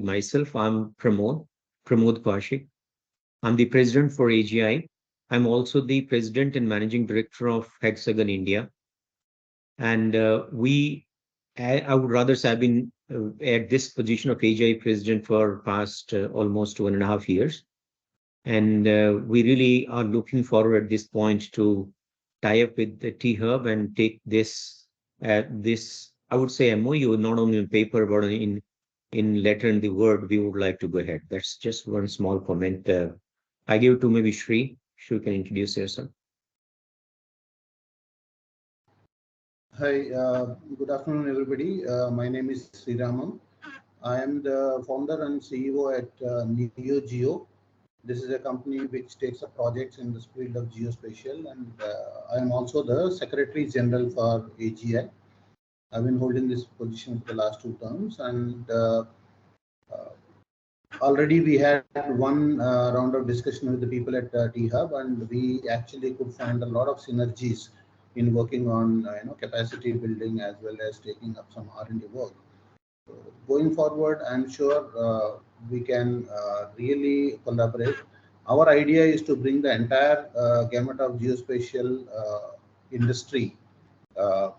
Myself, I'm Pramod Kaushik. I'm the president for AGI. I'm also the president and managing director of Hexagon India. And I would rather say I've been at this position of AGI president for past almost 1.5 years. And we really are looking forward at this point to tie up with the T Hub and take this, I would say, MoU, not only on paper, but in letter and the word, we would like to go ahead. That's just one small comment. I give it to maybe Shri. Shri can introduce yourself. Hi, good afternoon, everybody. My name is Sriramam. I am the founder and CEO at NeoGeo. This is a company which takes up projects in the field of geospatial, and I am also the Secretary General for AGI. I've been holding this position for the last 2 terms, and already we had one round of discussion with the people at T-Hub, and we actually could find a lot of synergies in working on capacity building as well as taking up some R&D work. So going forward, I'm sure we can really collaborate. Our idea is to bring the entire gamut of geospatial industry, the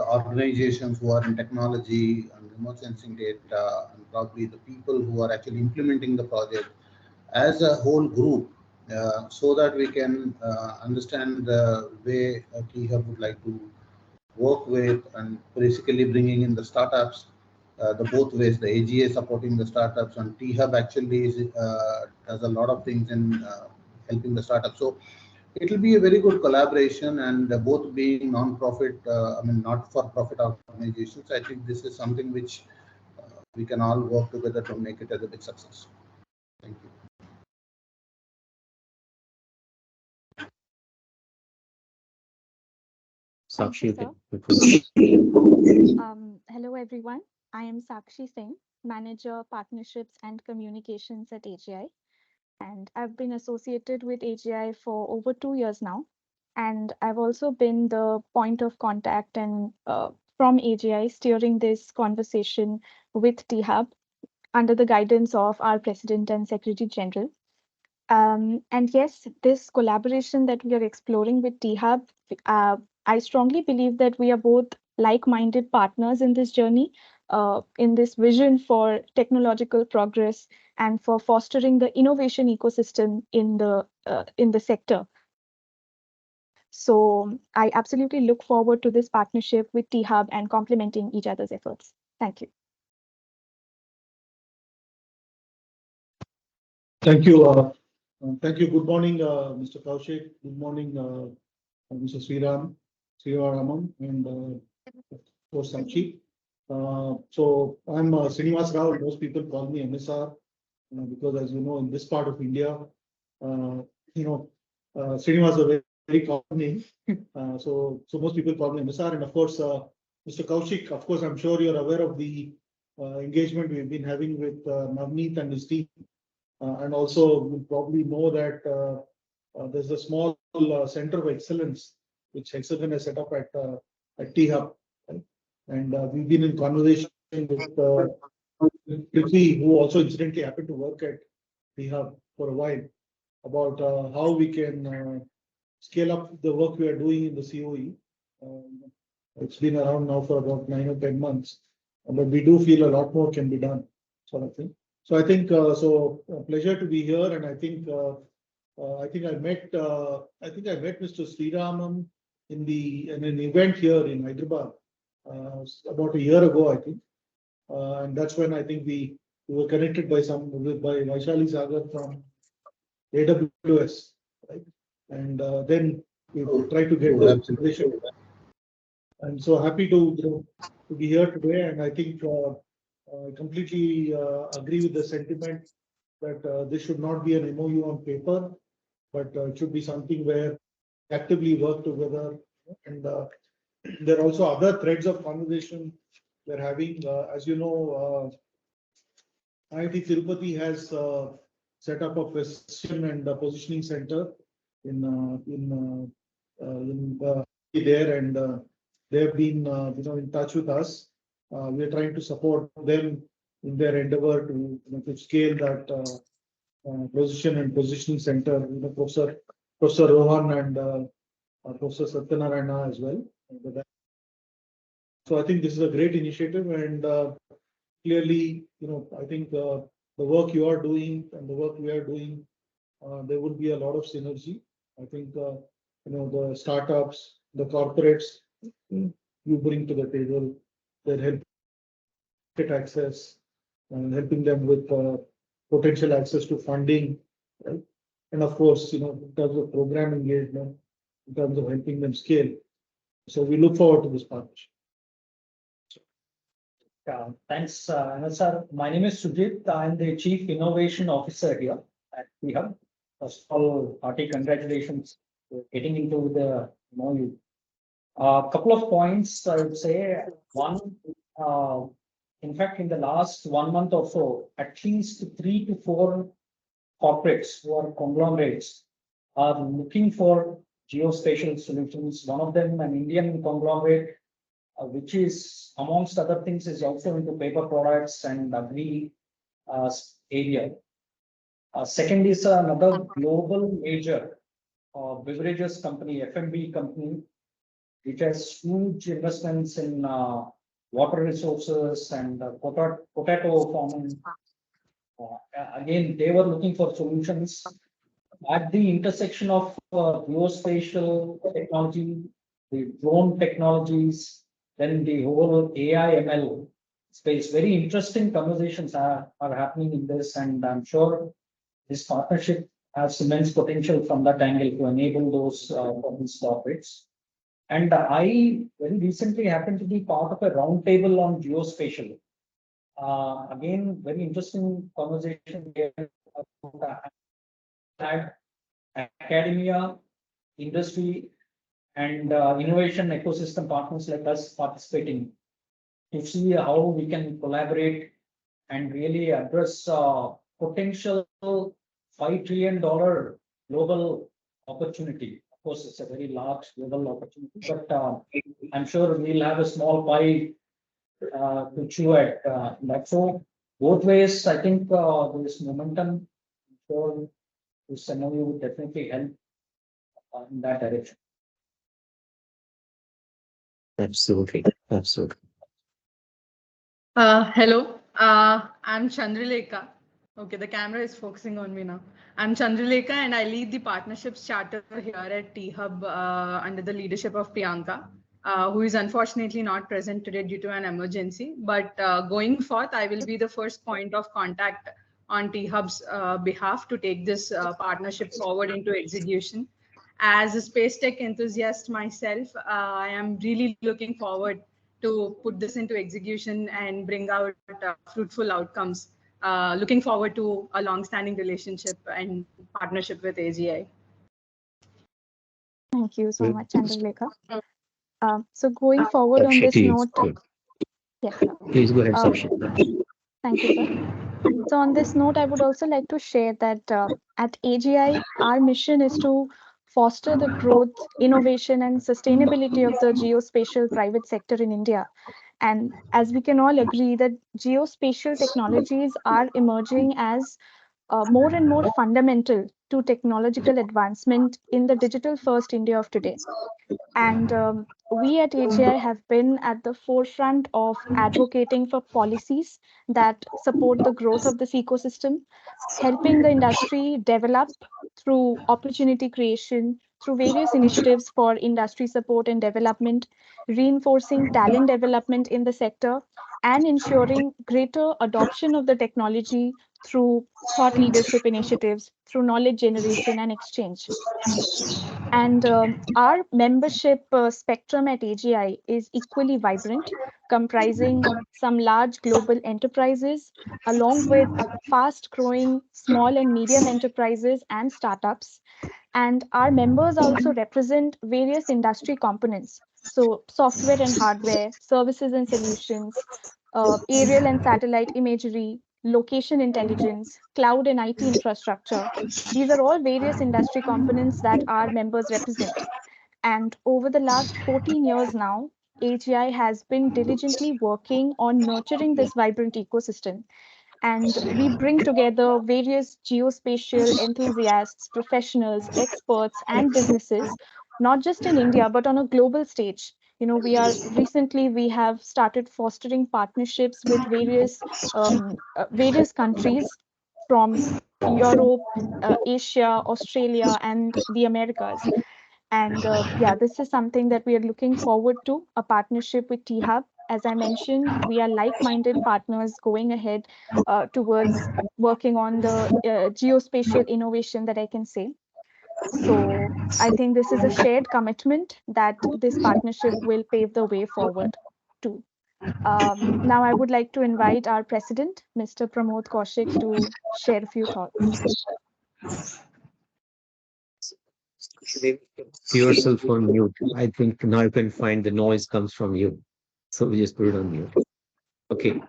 organizations who are in technology and remote sensing data, and probably the people who are actually implementing the project as a whole group, so that we can understand the way T-Hub would like to work with, and basically bringing in the startups, the both ways, the AGA supporting the startups, and T-Hub actually does a lot of things in helping the startups. So it will be a very good collaboration, and both being non-profit, not-for-profit organizations. I think this is something which we can all work together to make it as a big success. Thank you. Sakshi, hello, everyone. I am Sakshi Singh, Manager, Partnerships and Communications at AGI. And I've been associated with AGI for over 2 years now. And I've also been the point of contact and from AGI steering this conversation with T-Hub under the guidance of our President and Secretary General. And yes, this collaboration that we are exploring with T-Hub, I strongly believe that we are both like-minded partners in this journey, in this vision for technological progress and for fostering the innovation ecosystem in the sector. So I absolutely look forward to this partnership with T-Hub and complementing each other's efforts. Thank you. Thank you. Thank you. Good morning, Mr. Kaushik. Good morning, Mr. Sriramam, and of course, Sakshi. So I'm Srinivas Rao. Most people call me MSR because, as you know, in this part of India, Srinivas is a very common name. So most people call me MSR. And of course, Mr. Kaushik, of course, I'm sure you're aware of the engagement we've been having with Navneet and his team. And also, you probably know that there's a small center of excellence which Hexagon has set up at T-Hub. Right? And we've been in conversation with Prithvi, who also incidentally happened to work at T-Hub for a while, about how we can scale up the work we are doing in the COE. It's been around now for about 9 or 10 months, but we do feel a lot more can be done, sort of thing. So I think a pleasure to be here, and I think I met Mr. Sriramam in an event here in Hyderabad about a year ago, I think, and that's when I think we were connected by Vaishali Sagar from AWS, right? And then we tried to get the observation. And so happy to be here today, and I think. I completely agree with the sentiment that this should not be an MoU on paper, but it should be something where we actively work together. And there are also other threads of conversation we're having. As you know, IIT Tirupati has set up a precision and positioning center in there, and they have been in touch with us. We are trying to support them in their endeavor to scale that position and positioning center. Professor Rohan and Professor Satyanarayana as well. So I think this is a great initiative, and clearly, I think the work you are doing and the work we are doing, there will be a lot of synergy. I think the startups, the corporates you bring to the table, they're helping get access and helping them with potential access to funding, right? And of course, in terms of program engagement, in terms of helping them scale. So we look forward to this partnership. Thanks, sir. My name is Sujit. I'm the Chief Innovation Officer here at THUB. First of all, hearty congratulations for getting into the MoU. A couple of points I would say. One, in fact, in the last 1 month or so, at least 3 to 4 corporates who are conglomerates are looking for geospatial solutions. One of them, an Indian conglomerate, which is, amongst other things, is also into paper products and agri area. Second is another global major beverages company, F&B company, which has huge investments in water resources and potato farming. Again, they were looking for solutions at the intersection of geospatial technology, the drone technologies, then the whole AI ML space. Very interesting conversations are happening in this, and I'm sure this partnership has immense potential from that angle to enable those these topics. And I very recently happened to be part of a roundtable on geospatial. Again, very interesting conversation here about academia, industry, and innovation ecosystem partners like us participating to see how we can collaborate and really address potential $5 trillion global opportunity. Of course, it's a very large global opportunity, but I'm sure we'll have a small pie to chew at that. So both ways, I think this momentum, I'm sure this MoU would definitely help in that direction. Absolutely. Absolutely. Hello, I'm Chandralekha. Okay, the camera is focusing on me now. I'm Chandralekha and I lead the partnerships charter here at THUB under the leadership of Priyanka, who is unfortunately not present today due to an emergency. But going forth, I will be the first point of contact on THUB's behalf to take this partnership forward into execution. As a space tech enthusiast myself, I am really looking forward to put this into execution and bring out fruitful outcomes. Looking forward to a long-standing relationship and partnership with AGI. Thank you so much, Chandralekha. So going forward on this note, yeah. Please go ahead, Sakshi. Thank you, sir. So on this note, I would also like to share that at AGI, our mission is to foster the growth, innovation, and sustainability of the geospatial private sector in India. And as we can all agree that geospatial technologies are emerging as more and more fundamental to technological advancement in the digital first India of today. And we at AGI have been at the forefront of advocating for policies that support the growth of this ecosystem, helping the industry develop through opportunity creation, through various initiatives for industry support and development, reinforcing talent development in the sector, and ensuring greater adoption of the technology through thought leadership initiatives, through knowledge generation and exchange. And our membership spectrum at AGI is equally vibrant, comprising some large global enterprises, along with fast growing small and medium enterprises and startups. And our members also represent various industry components. So software and hardware, services and solutions, aerial and satellite imagery, location intelligence, cloud and IT infrastructure. These are all various industry components that our members represent. And over the last 14 years now, AGI has been diligently working on nurturing this vibrant ecosystem. And we bring together various geospatial enthusiasts, professionals, experts, and businesses, not just in India, but on a global stage. We have started fostering partnerships with various countries from Europe, Asia, Australia, and the Americas. And yeah, this is something that we are looking forward to, a partnership with T-Hub. As I mentioned, we are like-minded partners going ahead towards working on the geospatial innovation that I can say. So I think this is a shared commitment that this partnership will pave the way forward to. Now I would like to invite our president, Mr. Pramod Kaushik, to share a few thoughts. Yourself on mute. I think now you can find the noise comes from you. So we just put it on mute. Okay.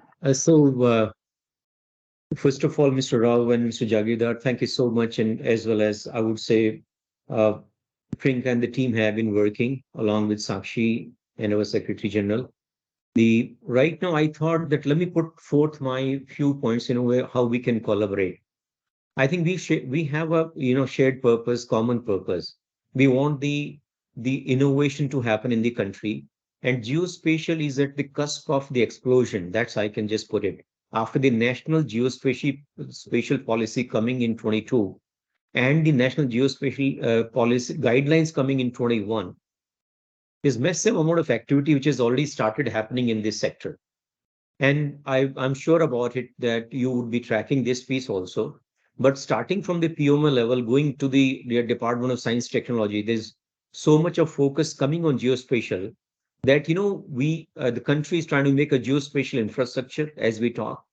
First of all, Mr. Rao and Mr. Jagirdar, thank you so much. And as well as I would say, uh, Prink and the team have been working along with Sakshi and our Secretary General. The right now, I thought that let me put forth my few points in a way how we can collaborate. I think we have a shared purpose, common purpose. We want the innovation to happen in the country, and geospatial is at the cusp of the explosion. That's I can just put it. After the national spatial policy coming in 22 and the national geospatial policy guidelines coming in 21, there's massive amount of activity which has already started happening in this sector. And I'm sure about it that you would be tracking this piece also. But starting from the POMA level, going to the Department of Science Technology, there's so much of focus coming on geospatial that, the country is trying to make a geospatial infrastructure as we talk.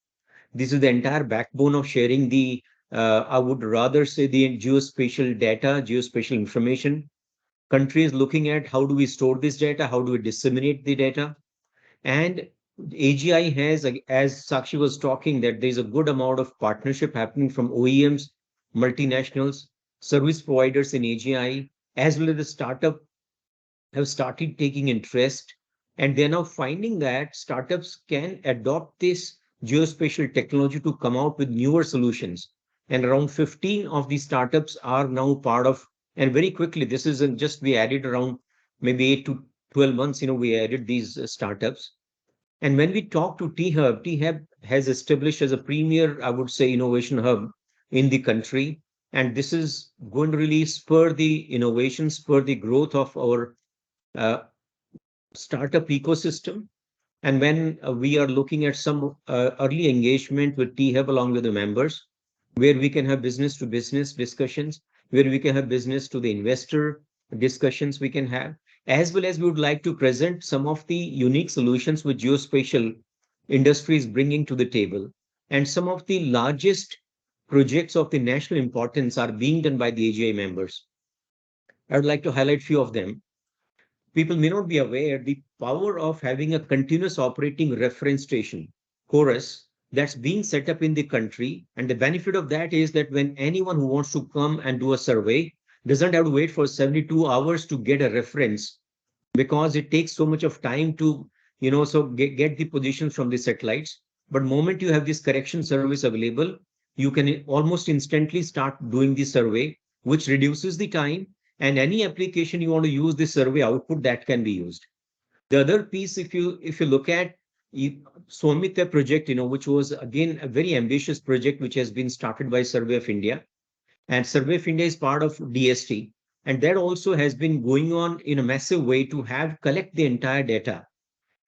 This is the entire backbone of sharing I would rather say the geospatial data, geospatial information. Country is looking at how do we store this data, how do we disseminate the data. And AGI has, as Sakshi was talking, that there's a good amount of partnership happening from OEMs, multinationals, service providers in AGI, as well as the startup have started taking interest. And they're now finding that startups can adopt this geospatial technology to come out with newer solutions. And around 15 of these startups are now part of, and very quickly, this isn't just we added around maybe 8 to 12 months, we added these startups. And when we talk to T-Hub has established as a premier, I would say, innovation hub in the country. And this is going to really spur the innovation, spur the growth of our uh, startup ecosystem. And when we are looking at some early engagement with T-Hub along with the members, where we can have business to business discussions, where we can have business to the investor discussions we can have, as well as we would like to present some of the unique solutions which geospatial industry is bringing to the table. And some of the largest projects of the national importance are being done by the AGI members. I would like to highlight few of them. People may not be aware the power of having a continuous operating reference station, chorus, that's being set up in the country. And the benefit of that is that when anyone who wants to come and do a survey doesn't have to wait for 72 hours to get a reference, because it takes so much of time to, get the positions from the satellites. But moment you have this correction service available, you can almost instantly start doing the survey, which reduces the time. And any application you want to use the survey output, that can be used. The other piece, if you look at Swamita project, which was again a very ambitious project which has been started by Survey of India, and Survey of India is part of DST, and that also has been going on in a massive way to have collect the entire data.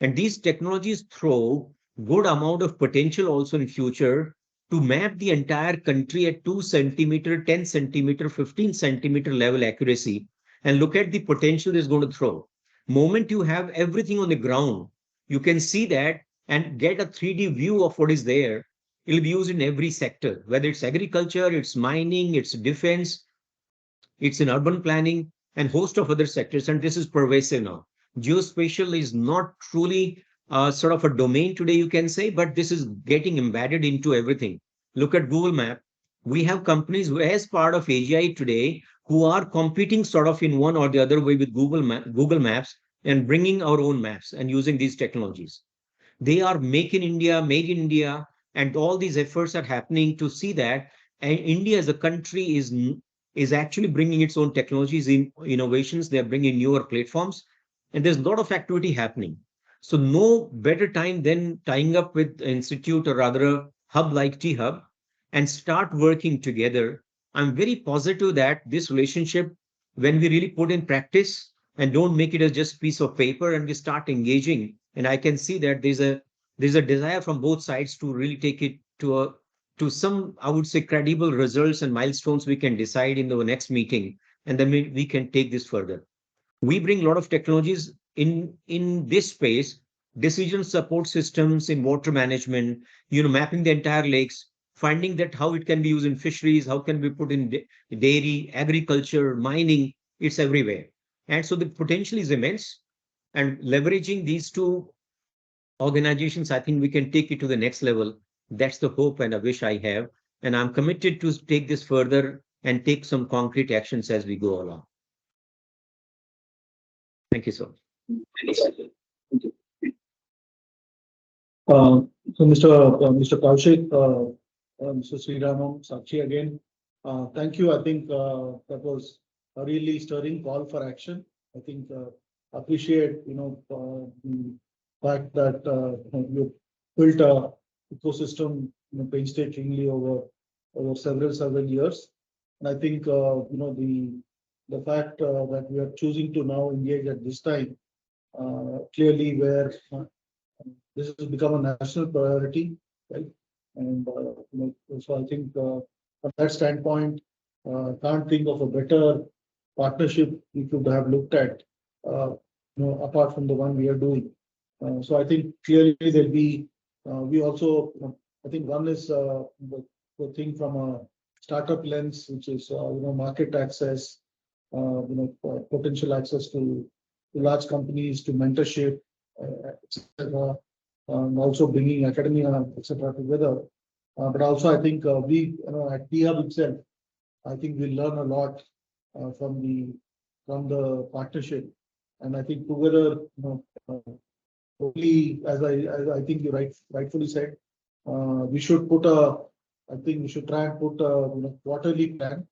And these technologies throw good amount of potential also in future to map the entire country at 2 centimeter, 10 centimeter, 15 centimeter level accuracy, and look at the potential it's going to throw. Moment you have everything on the ground, you can see that and get a 3D view of what is there. It'll be used in every sector, whether it's agriculture, it's mining, it's defense, it's in urban planning, and host of other sectors. And this is pervasive now. Geospatial is not truly sort of a domain today, you can say, but this is getting embedded into everything. Look at Google Map. We have companies as part of AGI today who are competing sort of in one or the other way with Google Maps and bringing our own maps and using these technologies. They are make in India, made in India, and all these efforts are happening to see that India as a country is actually bringing its own technologies in innovations. They are bringing newer platforms, and there's a lot of activity happening. So no better time than tying up with an institute or rather a hub like T Hub and start working together. I'm very positive that this relationship, when we really put in practice and don't make it as just piece of paper and we start engaging, and I can see that there's a desire from both sides to really take it to some, I would say, credible results and milestones we can decide in the next meeting, and then we can take this further. We bring a lot of technologies in this space, decision support systems in water management, mapping the entire lakes, finding that how it can be used in fisheries, how can be put in dairy, agriculture, mining. It's everywhere, and so the potential is immense. And leveraging these two organizations, I think we can take it to the next level. That's the hope and a wish I have, and I'm committed to take this further and take some concrete actions as we go along. Thank you so much. So Mr. Kaushik, Mr. Sriramam, Sakshi again, thank you. I think that was a really stirring call for action. I think appreciate the fact that you built a ecosystem painstakingly over several years, and I think the fact that we are choosing to now engage at this time clearly where this has become a national priority, right? And so I think from that standpoint, can't think of a better partnership we could have looked at, apart from the one we are doing. So I think clearly there'll be. We also, I think one is the thing from a startup lens, which is market access, potential access to large companies, to mentorship, etc. Also bringing academia, etc. together. But also I think we, at T Hub itself, I think we learn a lot from the partnership, and I think together, only as I think you rightfully said, we should put I think we should try and put a quarterly plan.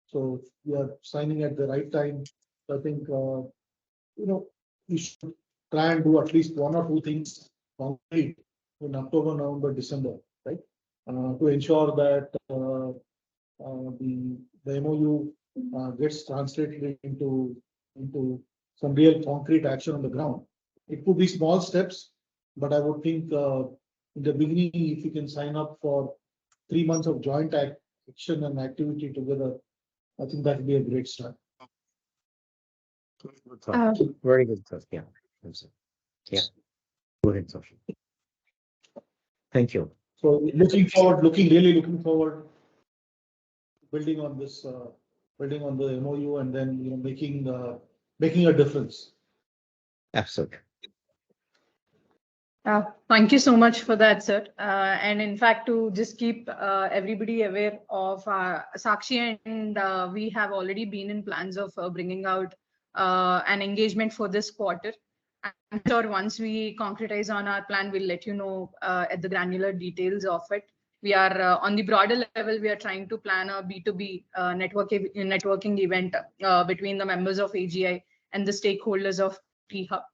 So we are signing at the right time. So I think we should try and do at least one or two things concrete in October, November, December, right? To ensure that the MoU gets translated into some real concrete action on the ground. It could be small steps, but I would think in the beginning, if you can sign up for 3 months of joint action and activity together, I think that would be a great start. Very good thought. Yeah. Yeah. Go ahead, Sasha. Thank you. So looking forward, building on this, building on the MoU, and then making a difference. Absolutely. Thank you so much for that, sir. And in fact, to just keep everybody aware of Sakshi, and we have already been in plans of bringing out an engagement for this quarter. I'm sure once we concretize on our plan, we'll let you know at the granular details of it. We are on the broader level, we are trying to plan a B2B networking event between the members of AGI and the stakeholders of T Hub.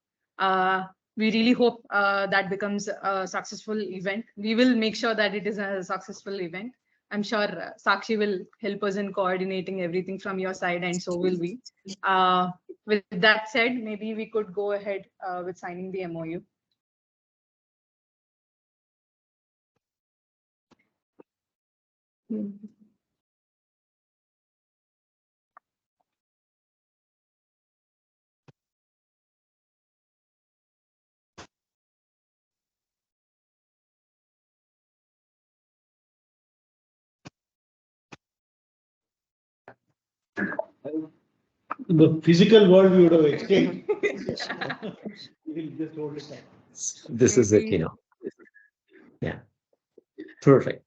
We really hope that becomes a successful event. We will make sure that it is a successful event. I'm sure Sakshi will help us in coordinating everything from your side, and so will we. With that said, maybe we could go ahead with signing the MoU. The physical world we would have exchanged. We'll just hold it down. This is it, Yeah. Perfect.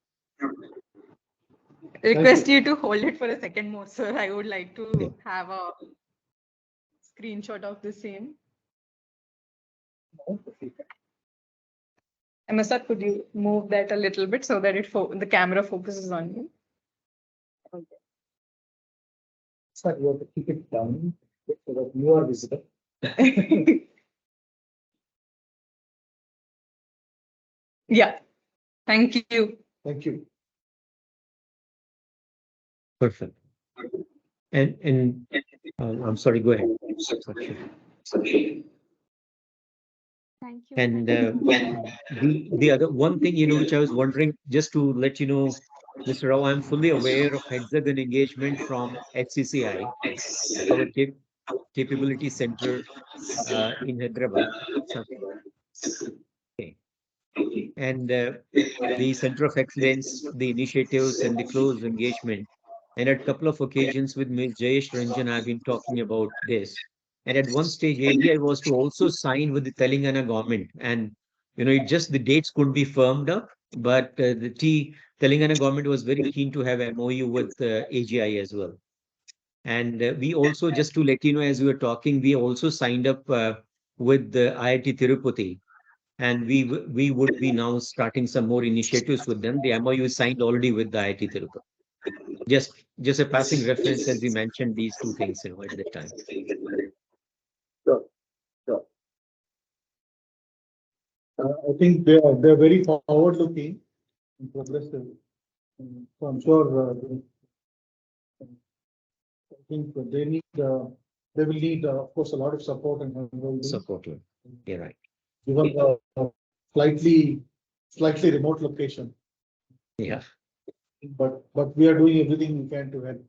Request you to hold it for a second more, sir. I would like to have a screenshot of the same. Emma sir, could you move that a little bit so that the camera focuses on you? Okay. Sir, you have to keep it down so that you are visible. Yeah. Thank you. Thank you. Perfect. And I'm sorry, go ahead. Thank you. And Thank you so much. the other one thing, which I was wondering, just to let you know, Mr. Rao, I'm fully aware of Hexagon engagement from HCCI, our capability center in Hyderabad. Okay. And the Center of Excellence, the initiatives and the close engagement. And at a couple of occasions with Ms. Jayesh Ranjan, I've been talking about this. And at one stage, AGI was to also sign with the Telangana government. And, it just the dates could be firmed up, but the Telangana government was very keen to have MoU with AGI as well. And we also, just to let you know, as we were talking, we also signed up with the IIT Tirupati. And we would be now starting some more initiatives with them. The MoU is signed already with the IIT Tirupati. Just a passing reference as we mentioned these two things, at that time. Sure. I think they're very forward looking and progressive. So I'm sure I think they will need, of course, a lot of support and Support. Yeah, right. Given the slightly remote location. Yeah. But we are doing everything we can to help.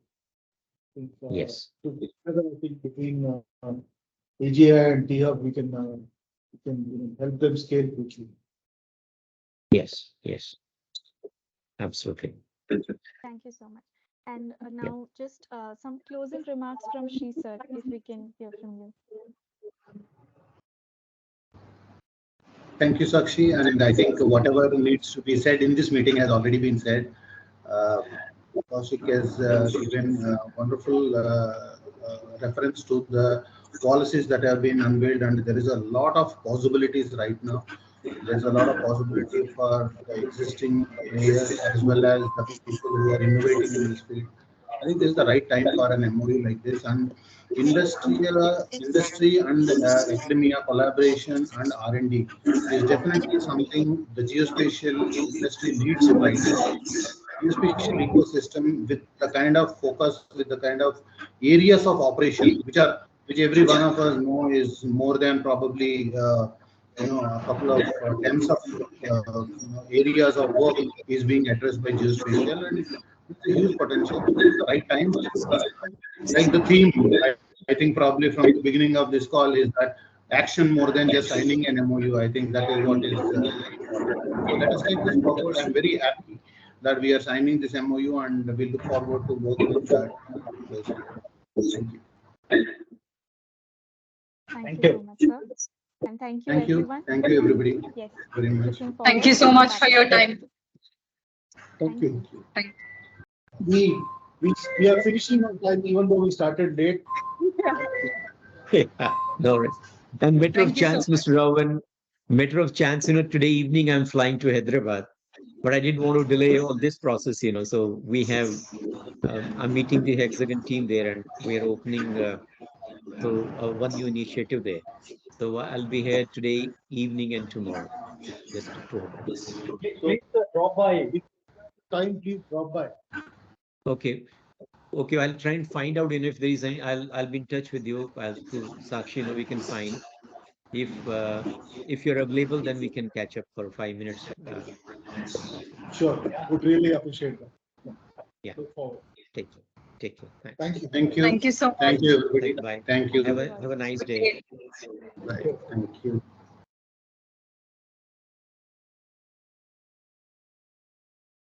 Yes. Together, I think between AGI and THub, we can help them scale quickly. Yes. Absolutely. Thank you so much. And now just some closing remarks from Shri sir, if we can hear from you. Thank you, Sakshi. And I think whatever needs to be said in this meeting has already been said. Kaushik has given wonderful reference to the policies that have been unveiled, and there is a lot of possibilities right now. There's a lot of possibility for the existing players as well as the people who are innovating in this field. I think this is the right time for an MoU like this, and industry and academia collaboration and R&D is definitely something the geospatial industry needs right now. Geospatial ecosystem with the kind of focus, with the kind of areas of operation, which every one of us know is more than probably a couple of tens of areas of work is being addressed by geospatial, and it's a huge potential. So it's the right time. Like the theme, I think probably from the beginning of this call is that action more than just signing an MoU. I think that is what is very important. So let us take this forward. I'm very happy that we are signing this MoU, and we look forward to work with that closely. Thank you. Thank you so much, sir. And thank you, everyone. Thank you, everybody. Yes. Very much. Thank you so much for your time. Thank you. Thank We are finishing on time, even though we started late. No worries. And matter of Thank you so chance, much. Mr. Ravan, matter of chance, today evening I'm flying to Hyderabad, but I didn't want to delay all this process, so we have, I'm meeting the Hexagon team there, and we are opening one new initiative there. So I'll be here today evening and tomorrow, just 2 hours. So drop by. Time, please drop by. Okay, I'll try and find out, if there is any. I'll be in touch with you. Through Sakshi, we can find. If you're available, then we can catch up for 5 minutes for coffee. Sure, would really appreciate that. Yeah. Look forward. Take care. Thanks. Thank you. Thank you. Thank you so much. Thank you, everybody. Bye. Thank you. Have a nice day. Bye. Thank you.